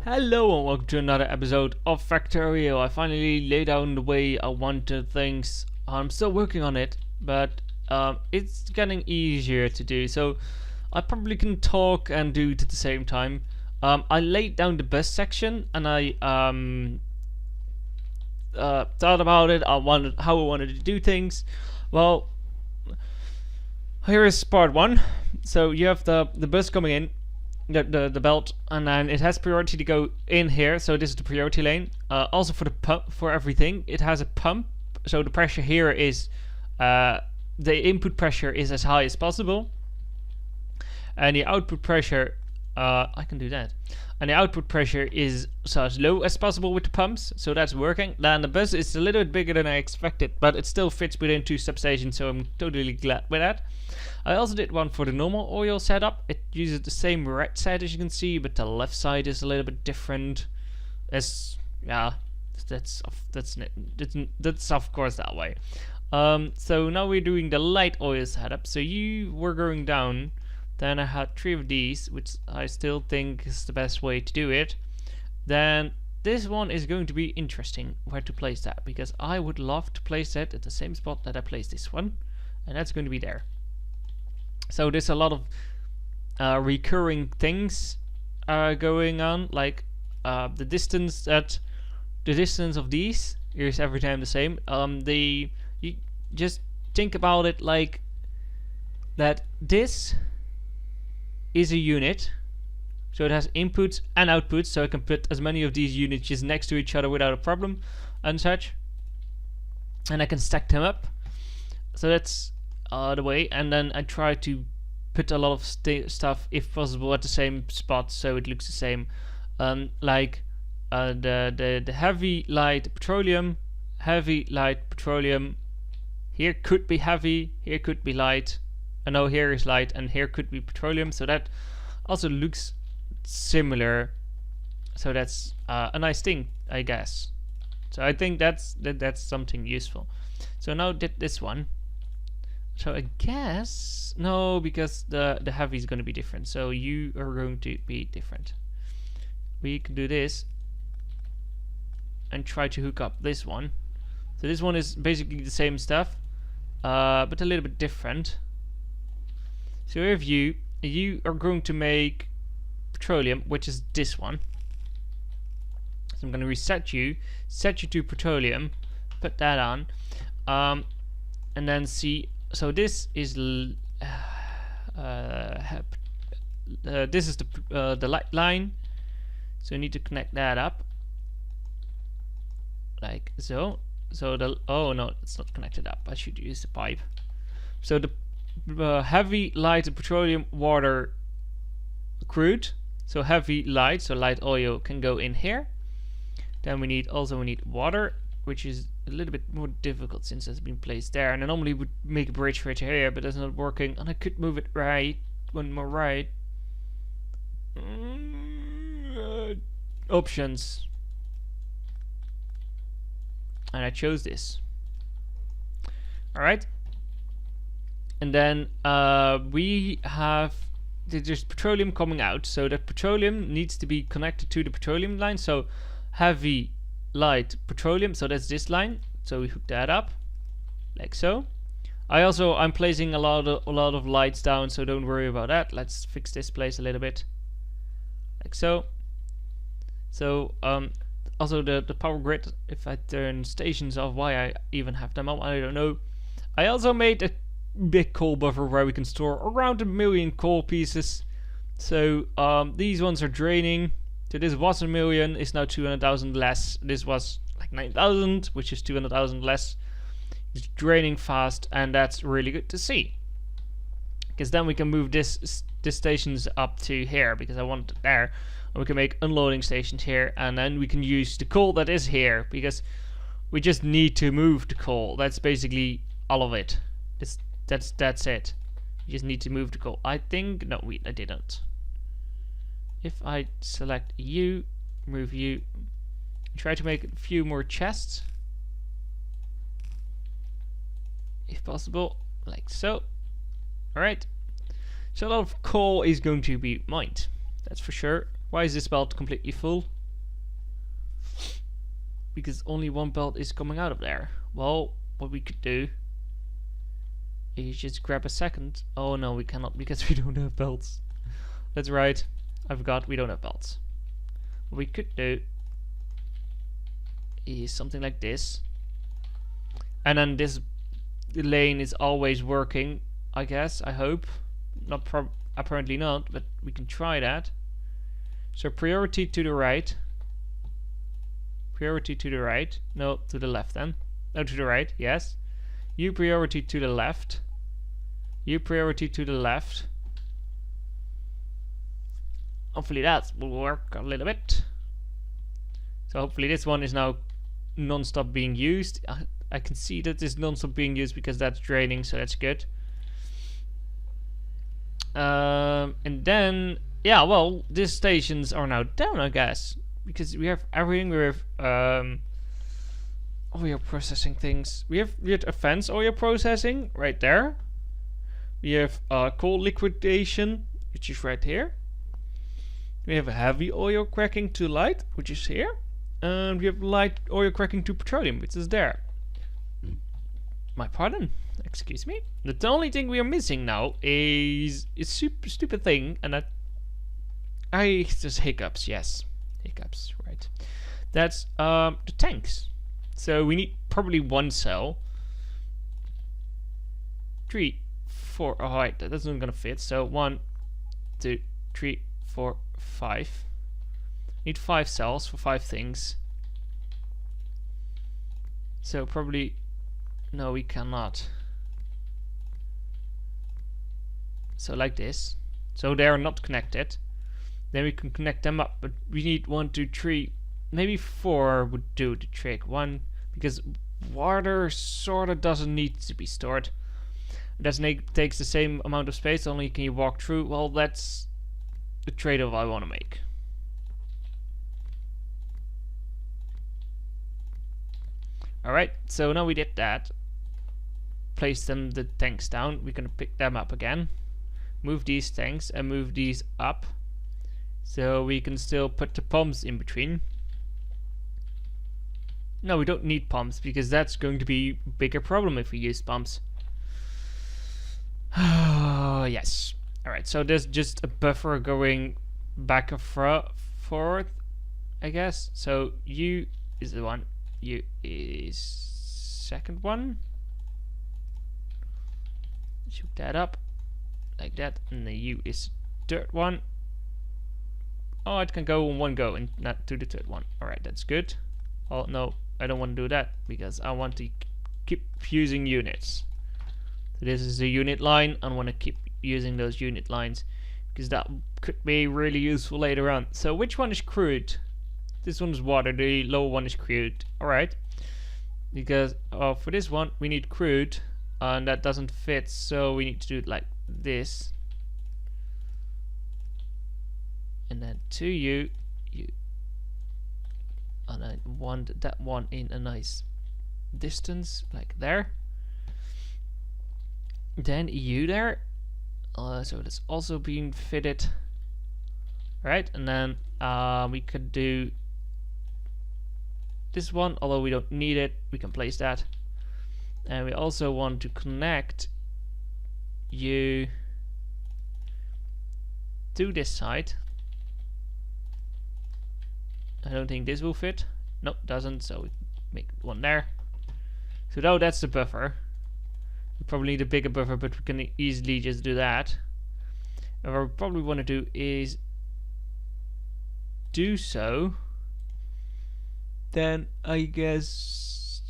Hello and welcome to another episode of Factorio. I finally laid down the way I wanted things. I'm still working on it, but it's getting easier to do. So I probably can talk and do it at the same time. I laid down the bus section and I thought about it. How I wanted to do things. Well, here is part one. So you have the bus coming in. The belt, and then it has priority to go in here, so this is the priority lane. Also for the pump, for everything it has a pump, so the pressure here is the input pressure is as high as possible, and the output pressure I can do that, and the output pressure is so as low as possible with the pumps, so that's working. Then the bus is a little bit bigger than I expected, but it still fits within 2 substations, so I'm totally glad with that. I also did one for the normal oil setup. It uses the same right side as you can see, but the left side is a little bit different. That's of course that way. So now we're doing the light oil setup. So you were going down, then I had 3 of these, which I still think is the best way to do it. Then this one is going to be interesting where to place that, because I would love to place that at the same spot that I placed this one, and that's going to be there. So there's a lot of recurring things going on, like the distance of these is every time the same. You just think about it like that. This is a unit, so it has inputs and outputs, so I can put as many of these units just next to each other without a problem and such, and I can stack them up. So that's the way, and then I try to put a lot of stuff, if possible, at the same spot so it looks the same. Like the heavy light petroleum, here could be heavy, here could be light. I know here is light and here could be petroleum, so that also looks similar. So that's a nice thing, I guess. So I think that's something useful. So now did this one. So I guess no, because the heavy is going to be different, so you are going to be different. We can do this and try to hook up this one. So this one is basically the same stuff, but a little bit different. So if you are going to make petroleum, which is this one. So I'm going to reset you, set you to petroleum, put that on, and then see. So this is this is the light line, so you need to connect that up like so. So the oh no, it's not connected up. I should use the pipe. So the heavy, light, petroleum, water, crude. So heavy, light, so light oil can go in here. Then we need water, which is a little bit more difficult since it's been placed there, and I normally would make a bridge right here, but that's not working, and I could move it right, one more right. Options, and I chose this. Alright, and then we have there's petroleum coming out, so that petroleum needs to be connected to the petroleum line. So heavy, light, petroleum, so that's this line, so we hook that up like so. I'm placing a lot of lights down, so don't worry about that. Let's fix this place a little bit like so. So also the power grid, if I turn stations off, why I even have them on, I don't know. I also made a big coal buffer where we can store around 1 million coal pieces. So these ones are draining. So this was 1 million, is now 200,000 less. This was like 9,000, which is 200,000 less. It's draining fast, and that's really good to see. Because then we can move this stations up to here, because I want it there. And we can make unloading stations here, and then we can use the coal that is here, because we just need to move the coal. That's basically all of it. That's it. You just need to move the coal. I think no, I didn't. If I select you, move you, try to make a few more chests, if possible, like so. Alright, so a lot of coal is going to be mined, that's for sure. Why is this belt completely full? Because only one belt is coming out of there. Well, what we could do is just grab a second. Oh no, we cannot because we don't have belts. That's right. I forgot we don't have belts. What we could do is something like this. And then this lane is always working, I guess, I hope. Not apparently not, but we can try that. So priority to the right. Priority to the right. No, to the left then. No, to the right, yes. You priority to the left. You priority to the left. Hopefully that will work a little bit. So hopefully this one is now non-stop being used. I can see that it's non-stop being used because that's draining, so that's good. And then, yeah, well, these stations are now down, I guess. Because we have everything, we have oil processing things. We have advanced oil processing right there. We have coal liquidation, which is right here. We have heavy oil cracking to light, which is here. And we have light oil cracking to petroleum, which is there. My pardon, excuse me. The only thing we are missing now is a super stupid thing, and that just hiccups, yes. Hiccups, right. That's the tanks. So we need probably one cell. 3, 4. Oh, right, that isn't gonna fit. So 1, 2, 3, 4, 5. Need 5 cells for 5 things. So probably no, we cannot. So like this. So they are not connected. Then we can connect them up, but we need 1, 2, 3, maybe 4 would do the trick. 1, because water sorta doesn't need to be stored. It doesn't takes the same amount of space, only can you walk through. Well, that's the trade-off I want to make. Alright, so now we did that. Place the tanks down. We're gonna pick them up again. Move these tanks and move these up. So we can still put the pumps in between. No, we don't need pumps because that's going to be a bigger problem if we use pumps. Yes. Alright, so there's just a buffer going back and forth, I guess. So U is the one. U is second one. Shoot that up like that, and the U is third one. Oh, it can go in one go and not to the third one. Alright, that's good. Oh no, I don't want to do that because I want to keep using units. So this is the unit line. I want to keep using those unit lines because that could be really useful later on. So which one is crude? This one is water, the lower one is crude. Alright. Because for this one we need crude and that doesn't fit, so we need to do it like this. And then to you, and I want that one in a nice distance, like there. Then you there, so that's also being fitted. Right, and then we could do this one, although we don't need it, we can place that. And we also want to connect you to this side. I don't think this will fit. Nope, doesn't, so we make one there. So now that's the buffer. We probably need a bigger buffer, but we can easily just do that. And what we probably want to do is do so. Then I guess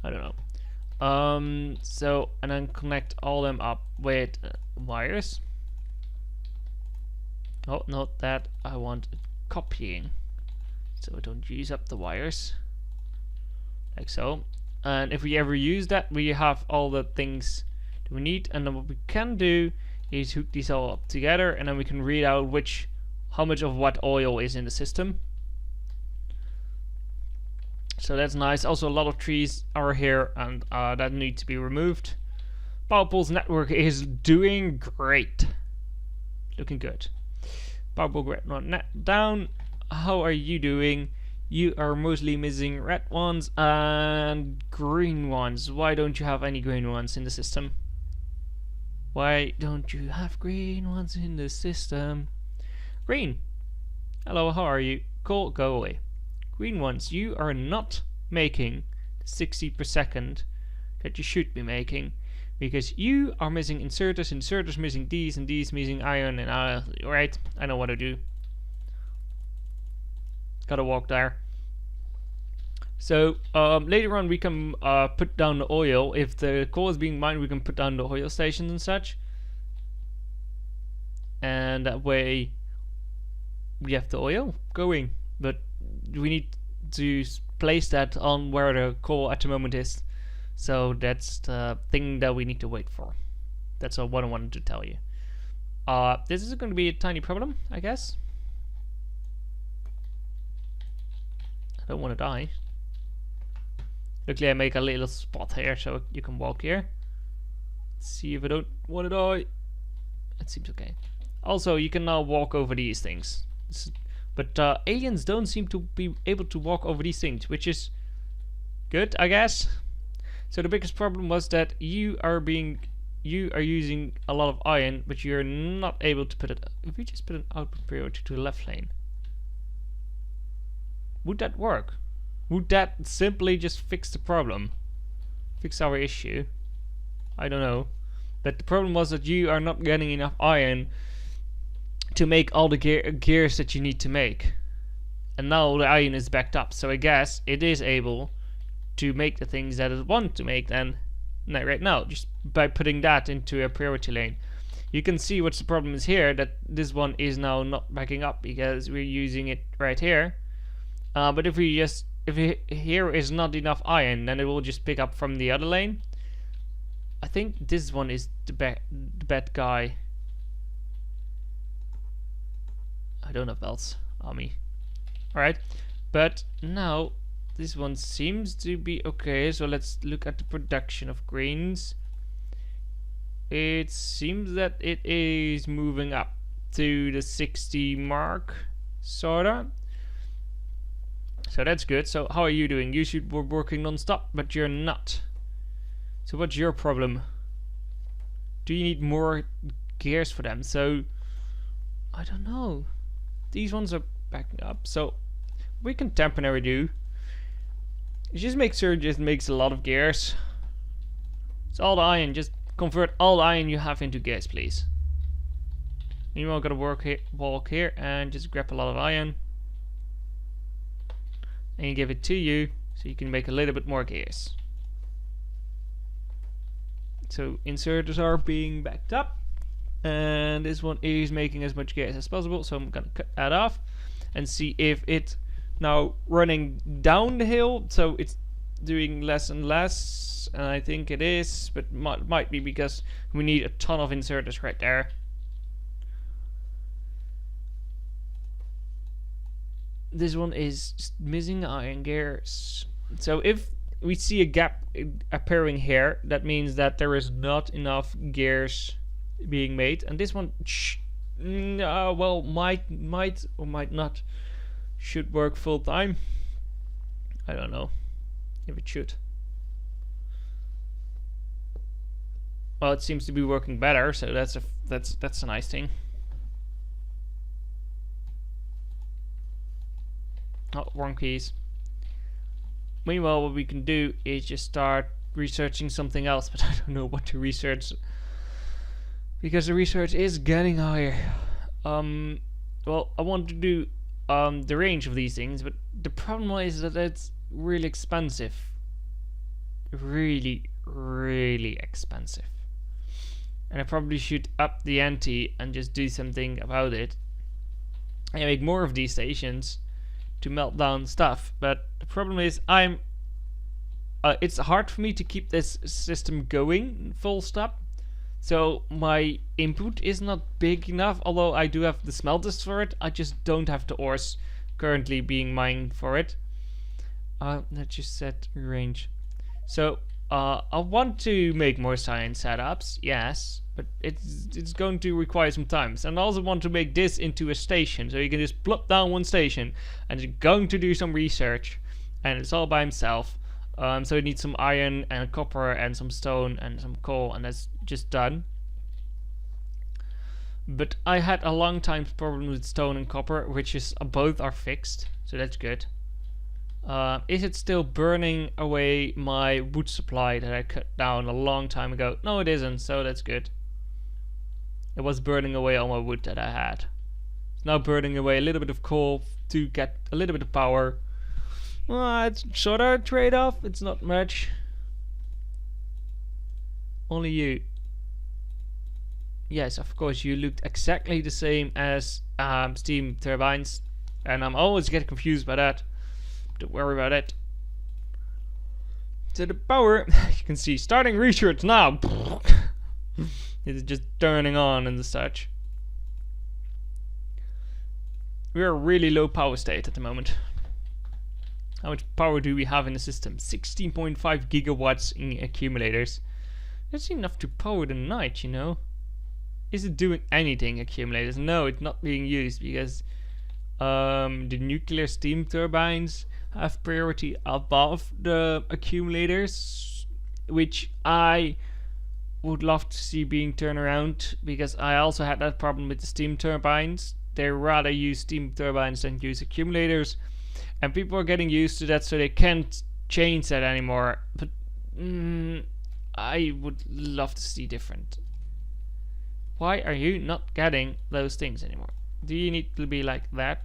I don't know. So and then connect all them up with wires. Oh, not that. I want copying, so I don't use up the wires like so. And if we ever use that, we have all the things that we need. And then what we can do is hook these all up together, and then we can read out how much of what oil is in the system. So that's nice. Also, a lot of trees are here, and that need to be removed. PowerPool's network is doing great. looking good. Purple, red one down. How are you doing? You are mostly missing red ones and green ones. Why don't you have any green ones in the system? Why don't you have green ones in the system? Green. Hello, how are you? Cool, go away. Green ones, you are not making the 60 per second that you should be making, because you are missing inserters missing these, and these missing iron, and right, I know what to do. Gotta walk there. So later on we can put down the oil. If the coal is being mined, we can put down the oil stations and such, and that way we have the oil going. But we need to place that on where the coal at the moment is. So that's the thing that we need to wait for. That's what I wanted to tell you. This is going to be a tiny problem, I guess. I don't want to die. Luckily I make a little spot here so you can walk here. Let's see if I don't want to die. It seems okay. Also, you can now walk over these things. But aliens don't seem to be able to walk over these things, which is good, I guess. So the biggest problem was that you are using a lot of iron, but you're not able to put it. If we just put an output priority to the left lane, would that work? Would that simply just fix the problem? Fix our issue? I don't know. But the problem was that you are not getting enough iron to make all the gears that you need to make. And now the iron is backed up, so I guess it is able to make the things that it wants to make then right now, just by putting that into a priority lane. You can see what's the problem is here, that this one is now not backing up because we're using it right here. But if here is not enough iron, then it will just pick up from the other lane. I think this one is the bad guy. I don't have belts on me. Alright, but now this one seems to be okay, so let's look at the production of greens. It seems that it is moving up to the 60 mark, sorta. So that's good. So how are you doing? You should be working non-stop, but you're not. So what's your problem? Do you need more gears for them? So I don't know. These ones are backing up, so we can temporarily do. Just make sure it just makes a lot of gears. It's all the iron. Just convert all the iron you have into gears, please. Meanwhile, gotta walk here and just grab a lot of iron. And give it to you so you can make a little bit more gears. So inserters are being backed up, and this one is making as much gears as possible, so I'm gonna cut that off and see if it's now running down the hill, so it's doing less and less, and I think it is, but might be because we need a ton of inserters right there. This one is just missing iron gears. So if we see a gap appearing here, that means that there is not enough gears being made. And this one, well, might or might not should work full time. I don't know if it should. Well, it seems to be working better, so that's a nice thing. Oh, wrong keys. Meanwhile, what we can do is just start researching something else, but I don't know what to research because the research is getting higher. Well, I want to do the range of these things, but the problem is that it's really expensive. Really, really expensive. And I probably should up the ante and just do something about it and make more of these stations to melt down stuff. But the problem is it's hard for me to keep this system going full stop. So my input is not big enough, although I do have the smelters for it. I just don't have the ores currently being mined for it. Let's just set range. So I want to make more science setups, yes, but it's going to require some time. And I also want to make this into a station, so you can just plop down one station, and it's going to do some research, and it's all by himself. So it needs some iron and copper and some stone and some coal, and that's just done. But I had a long time problem with stone and copper, which is both are fixed, so that's good. Is it still burning away my wood supply that I cut down a long time ago? No, it isn't, so that's good. It was burning away all my wood that I had. It's now burning away a little bit of coal to get a little bit of power. It's sort of a trade-off, it's not much. Only you. Yes, of course, you looked exactly the same as steam turbines, and I'm always getting confused by that. Don't worry about it. So the power, you can see, starting research now. It's just turning on and such. We're a really low power state at the moment. How much power do we have in the system? 16.5 gigawatts in accumulators. That's enough to power the night, you know. Is it doing anything, accumulators? No, it's not being used because the nuclear steam turbines have priority above the accumulators, which I would love to see being turned around, because I also had that problem with the steam turbines. They rather use steam turbines than use accumulators, and people are getting used to that, so they can't change that anymore. But I would love to see different. Why are you not getting those things anymore? Do you need to be like that?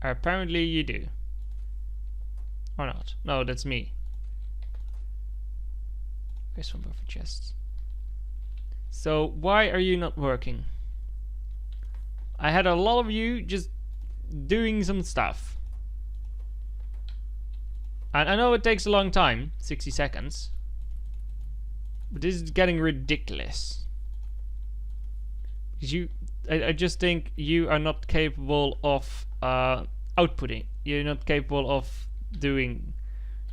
Apparently you do. Or not. No, that's me. Where's some buffer chests? So why are you not working? I had a lot of you just doing some stuff. And I know it takes a long time, 60 seconds. But this is getting ridiculous. I just think you are not capable of outputting. You're not capable of doing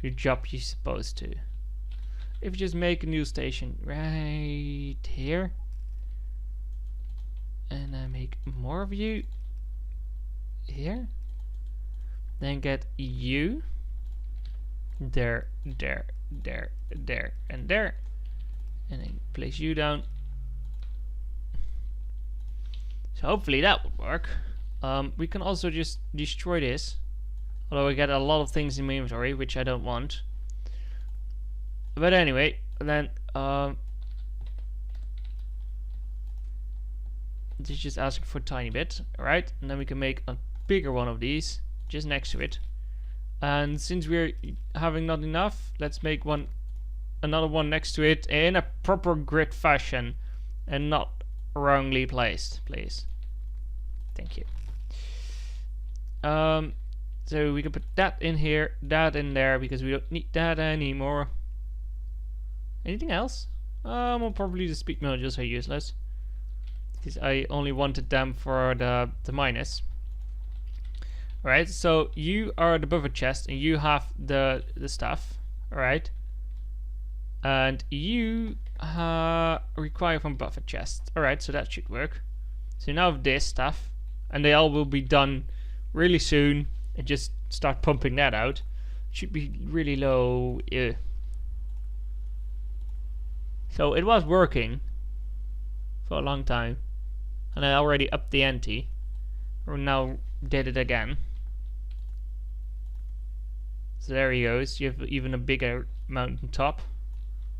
your job you're supposed to. If you just make a new station right here, and I make more of you here, then get you there, there, there, there, and there, and then place you down. So hopefully that would work. We can also just destroy this, although I get a lot of things in my inventory, which I don't want. But anyway, then this is just asking for a tiny bit, alright? And then we can make a bigger one of these just next to it. And since we're having not enough, let's make another one next to it in a proper grid fashion and not wrongly placed, please. Thank you. So we can put that in here, that in there, because we don't need that anymore. Anything else? Well, probably the speed modules are useless, because I only wanted them for the minus. Alright, so you are the buffer chest, and you have the stuff. Alright, and you require from buffer chest. Alright, so that should work. So now have this stuff, and they all will be done really soon, and just start pumping that out. Should be really low. So it was working for a long time, and I already upped the ante, or now did it again. So there he goes. You have even a bigger mountain top,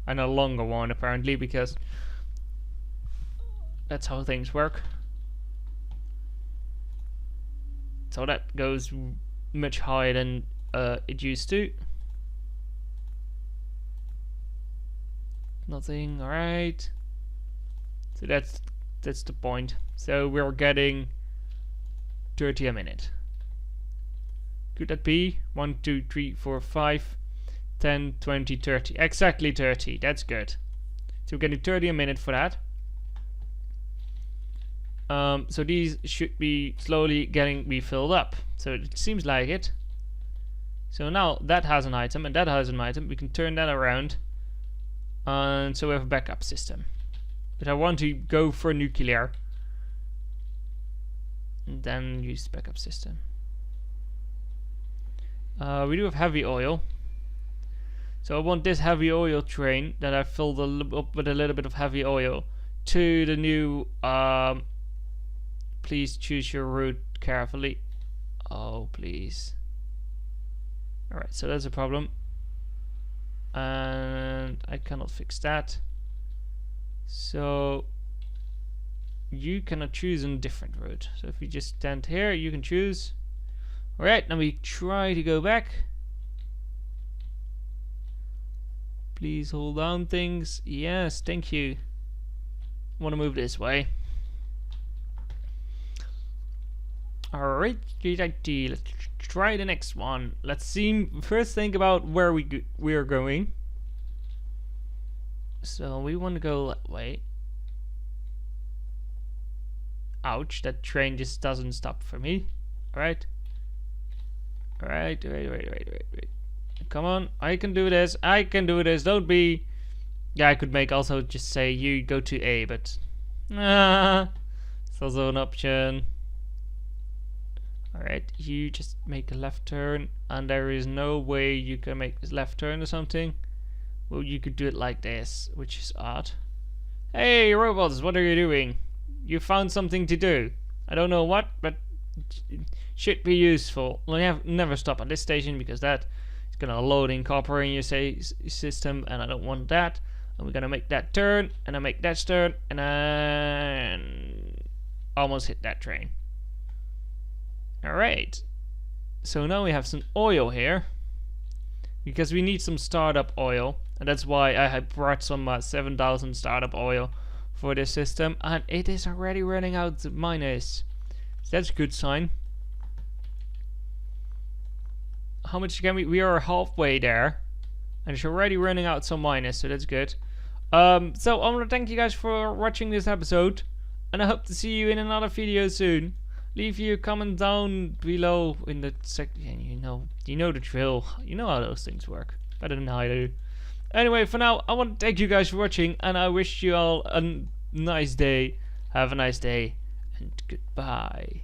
and a longer one apparently, because that's how things work. So that goes much higher than it used to. Nothing, alright. So that's the point. So we're getting 30 a minute. Could that be 1, 2, 3, 4, 5, 10, 20, 30? Exactly 30. That's good. So we're getting 30 a minute for that. So these should be slowly getting refilled up. So it seems like it. So now that has an item and that has an item. We can turn that around. And so we have a backup system. but I want to go for nuclear. And then use the backup system. We do have heavy oil. So I want this heavy oil train that I filled up with a little bit of heavy oil to the new, please choose your route carefully. Oh, please. Alright, so that's a problem. And I cannot fix that. So you cannot choose a different route. So if you just stand here, you can choose. Alright, now we try to go back. Please hold on things. Yes, thank you. I want to move this way. Alright, great idea. Let's try the next one. Let's see. First, think about where we are going. So we want to go that way. Ouch! That train just doesn't stop for me. Alright. Alright. Wait. Come on, I can do this. I can do this. Don't be. Yeah, I could make also just say you go to A, but it's also an option. Alright, you just make a left turn, and there is no way you can make this left turn or something. Well, you could do it like this, which is odd. Hey, robots, what are you doing? You found something to do. I don't know what, but it should be useful. Never stop at this station because that is gonna load in copper in your system, and I don't want that. And we're gonna make that turn, and I make that turn, and then almost hit that train. Alright, so now we have some oil here because we need some startup oil, and that's why I had brought some 7,000 startup oil for this system, and it is already running out of minus. So that's a good sign. How much can we are halfway there, and it's already running out some minus, so that's good. So I want to thank you guys for watching this episode, and I hope to see you in another video soon. Leave your comment down below in the section. You know the drill. You know how those things work better than I do. Anyway, for now, I want to thank you guys for watching, and I wish you all a nice day. Have a nice day, and goodbye.